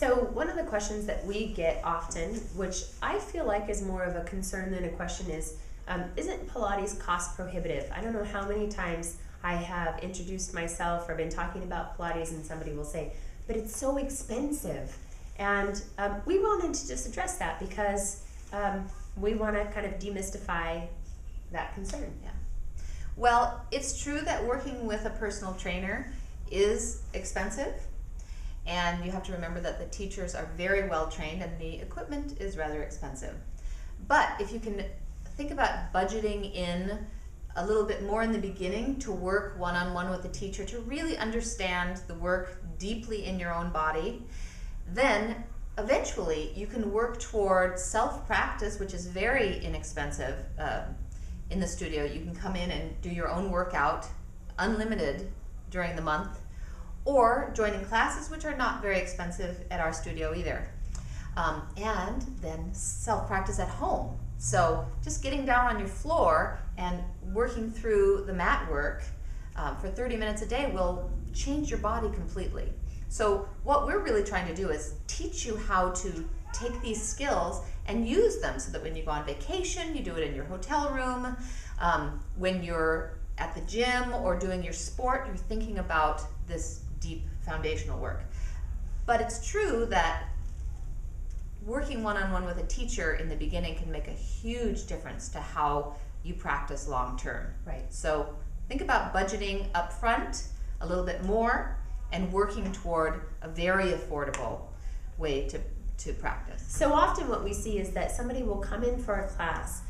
So one of the questions that we get often, which I feel like is more of a concern than a question, is isn't Pilates cost prohibitive? I don't know how many times I have introduced myself or been talking about Pilates and somebody will say, but it's so expensive. And we wanted to just address that because we want to kind of demystify that concern. Yeah. Well, it's true that working with a personal trainer is expensive, and you have to remember that the teachers are very well trained and the equipment is rather expensive. But if you can think about budgeting in a little bit more in the beginning to work one-on-one with the teacher to really understand the work deeply in your own body, then eventually you can work toward self-practice, which is very inexpensive. In the studio, you can come in and do your own workout, unlimited during the month, or joining classes, which are not very expensive at our studio either. And then self-practice at home. So just getting down on your floor and working through the mat work for 30 minutes a day will change your body completely. So what we're really trying to do is teach you how to take these skills and use them so that when you go on vacation, you do it in your hotel room. When you're at the gym or doing your sport, you're thinking about this deep foundational work. But it's true that working one-on-one with a teacher in the beginning can make a huge difference to how you practice long-term. Right. So think about budgeting up front a little bit more and working toward a very affordable way to practice. So often what we see is that somebody will come in for a class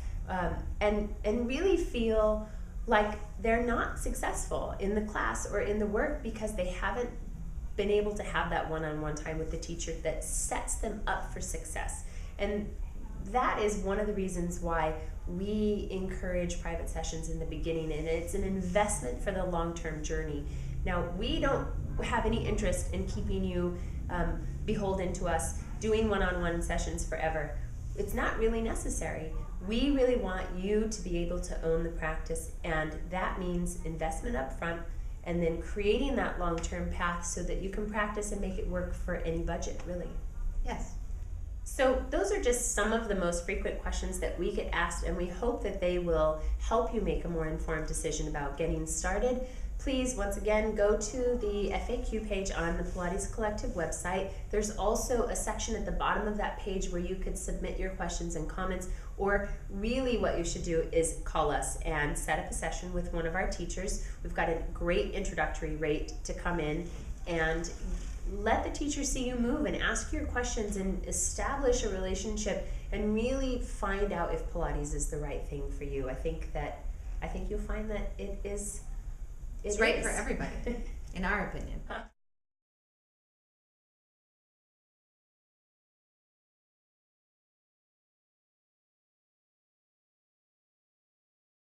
and really feel like they're not successful in the class or in the work because they haven't been able to have that one-on-one time with the teacher that sets them up for success. And that is one of the reasons why we encourage private sessions in the beginning, and it's an investment for the long-term journey. Now, we don't have any interest in keeping you beholden to us doing one-on-one sessions forever. It's not really necessary. We really want you to be able to own the practice, and that means investment up front and then creating that long-term path so that you can practice and make it work for any budget, really. Yes. So those are just some of the most frequent questions that we get asked, and we hope that they will help you make a more informed decision about getting started. Please, once again, go to the FAQ page on the Pilates Collective website. There's also a section at the bottom of that page where you could submit your questions and comments, or really what you should do is call us and set up a session with one of our teachers. We've got a great introductory rate to come in and let the teacher see you move and ask your questions and establish a relationship and really find out if Pilates is the right thing for you. I think you'll find that it is. It's right for everybody, in our opinion.